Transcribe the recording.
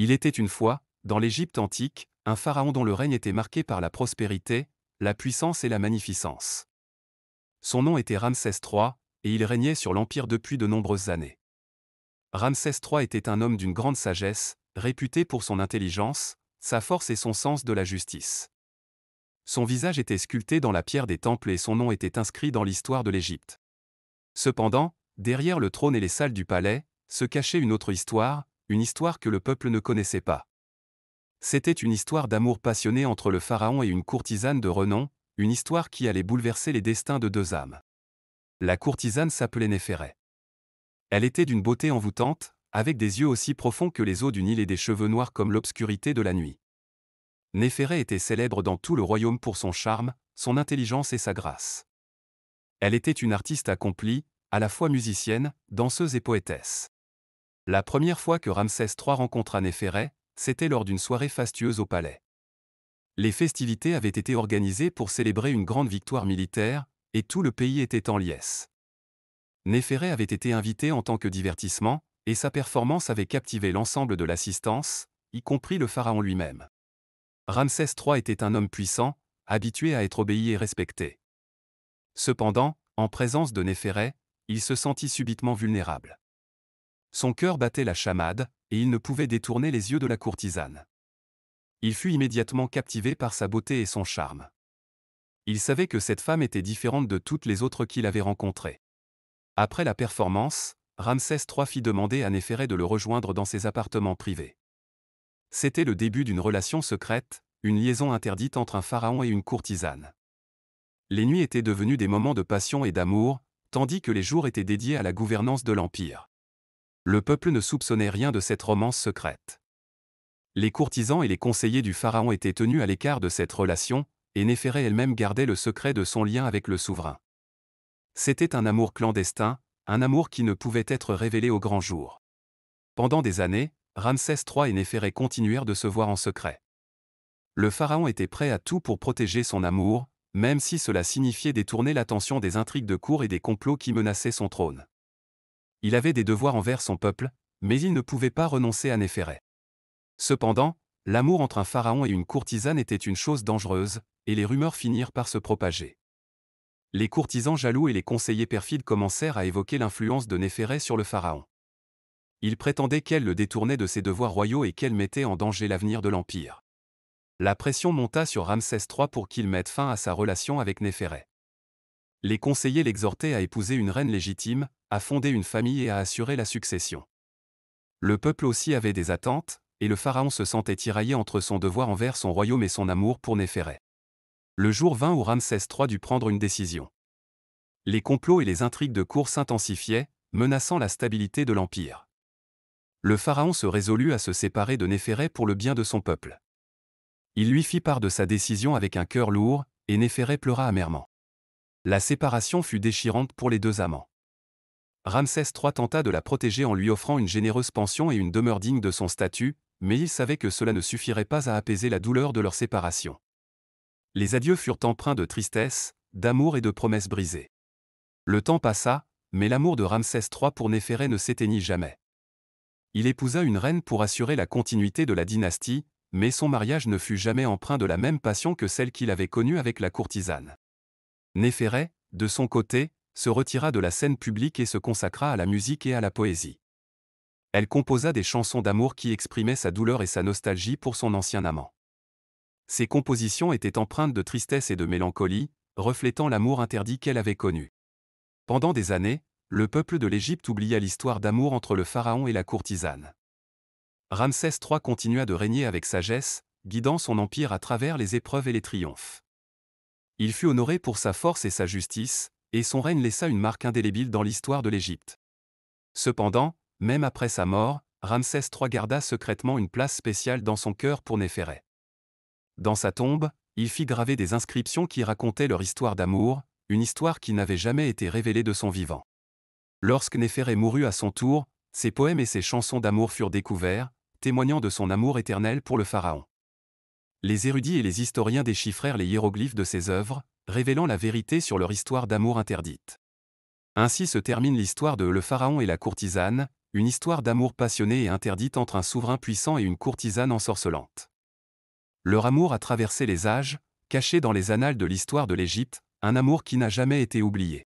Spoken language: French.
Il était une fois, dans l'Égypte antique, un pharaon dont le règne était marqué par la prospérité, la puissance et la magnificence. Son nom était Ramsès III, et il régnait sur l'empire depuis de nombreuses années. Ramsès III était un homme d'une grande sagesse, réputé pour son intelligence, sa force et son sens de la justice. Son visage était sculpté dans la pierre des temples et son nom était inscrit dans l'histoire de l'Égypte. Cependant, derrière le trône et les salles du palais, se cachait une autre histoire, une histoire que le peuple ne connaissait pas. C'était une histoire d'amour passionné entre le pharaon et une courtisane de renom, une histoire qui allait bouleverser les destins de deux âmes. La courtisane s'appelait Néphéré. Elle était d'une beauté envoûtante, avec des yeux aussi profonds que les eaux du Nil et des cheveux noirs comme l'obscurité de la nuit. Néphéré était célèbre dans tout le royaume pour son charme, son intelligence et sa grâce. Elle était une artiste accomplie, à la fois musicienne, danseuse et poétesse. La première fois que Ramsès III rencontra Néphéré, c'était lors d'une soirée fastueuse au palais. Les festivités avaient été organisées pour célébrer une grande victoire militaire, et tout le pays était en liesse. Néphéré avait été invité en tant que divertissement, et sa performance avait captivé l'ensemble de l'assistance, y compris le pharaon lui-même. Ramsès III était un homme puissant, habitué à être obéi et respecté. Cependant, en présence de Néphéré, il se sentit subitement vulnérable. Son cœur battait la chamade, et il ne pouvait détourner les yeux de la courtisane. Il fut immédiatement captivé par sa beauté et son charme. Il savait que cette femme était différente de toutes les autres qu'il avait rencontrées. Après la performance, Ramsès III fit demander à Néphéré de le rejoindre dans ses appartements privés. C'était le début d'une relation secrète, une liaison interdite entre un pharaon et une courtisane. Les nuits étaient devenues des moments de passion et d'amour, tandis que les jours étaient dédiés à la gouvernance de l'Empire. Le peuple ne soupçonnait rien de cette romance secrète. Les courtisans et les conseillers du pharaon étaient tenus à l'écart de cette relation, et Néphéré elle-même gardait le secret de son lien avec le souverain. C'était un amour clandestin, un amour qui ne pouvait être révélé au grand jour. Pendant des années, Ramsès III et Néphéré continuèrent de se voir en secret. Le pharaon était prêt à tout pour protéger son amour, même si cela signifiait détourner l'attention des intrigues de cour et des complots qui menaçaient son trône. Il avait des devoirs envers son peuple, mais il ne pouvait pas renoncer à Néphéré. Cependant, l'amour entre un pharaon et une courtisane était une chose dangereuse, et les rumeurs finirent par se propager. Les courtisans jaloux et les conseillers perfides commencèrent à évoquer l'influence de Néphéré sur le pharaon. Ils prétendaient qu'elle le détournait de ses devoirs royaux et qu'elle mettait en danger l'avenir de l'Empire. La pression monta sur Ramsès III pour qu'il mette fin à sa relation avec Néphéré. Les conseillers l'exhortaient à épouser une reine légitime, à fonder une famille et à assurer la succession. Le peuple aussi avait des attentes, et le pharaon se sentait tiraillé entre son devoir envers son royaume et son amour pour Néphéré. Le jour vint où Ramsès III dut prendre une décision. Les complots et les intrigues de cour s'intensifiaient, menaçant la stabilité de l'Empire. Le pharaon se résolut à se séparer de Néphéré pour le bien de son peuple. Il lui fit part de sa décision avec un cœur lourd, et Néphéré pleura amèrement. La séparation fut déchirante pour les deux amants. Ramsès III tenta de la protéger en lui offrant une généreuse pension et une demeure digne de son statut, mais il savait que cela ne suffirait pas à apaiser la douleur de leur séparation. Les adieux furent empreints de tristesse, d'amour et de promesses brisées. Le temps passa, mais l'amour de Ramsès III pour Néphéré ne s'éteignit jamais. Il épousa une reine pour assurer la continuité de la dynastie, mais son mariage ne fut jamais empreint de la même passion que celle qu'il avait connue avec la courtisane. Néphéré, de son côté, se retira de la scène publique et se consacra à la musique et à la poésie. Elle composa des chansons d'amour qui exprimaient sa douleur et sa nostalgie pour son ancien amant. Ses compositions étaient empreintes de tristesse et de mélancolie, reflétant l'amour interdit qu'elle avait connu. Pendant des années, le peuple de l'Égypte oublia l'histoire d'amour entre le pharaon et la courtisane. Ramsès III continua de régner avec sagesse, guidant son empire à travers les épreuves et les triomphes. Il fut honoré pour sa force et sa justice, et son règne laissa une marque indélébile dans l'histoire de l'Égypte. Cependant, même après sa mort, Ramsès III garda secrètement une place spéciale dans son cœur pour Néphéré. Dans sa tombe, il fit graver des inscriptions qui racontaient leur histoire d'amour, une histoire qui n'avait jamais été révélée de son vivant. Lorsque Néphéré mourut à son tour, ses poèmes et ses chansons d'amour furent découverts, témoignant de son amour éternel pour le pharaon. Les érudits et les historiens déchiffrèrent les hiéroglyphes de ses œuvres, révélant la vérité sur leur histoire d'amour interdite. Ainsi se termine l'histoire de Le pharaon et la courtisane, une histoire d'amour passionné et interdite entre un souverain puissant et une courtisane ensorcelante. Leur amour a traversé les âges, caché dans les annales de l'histoire de l'Égypte, un amour qui n'a jamais été oublié.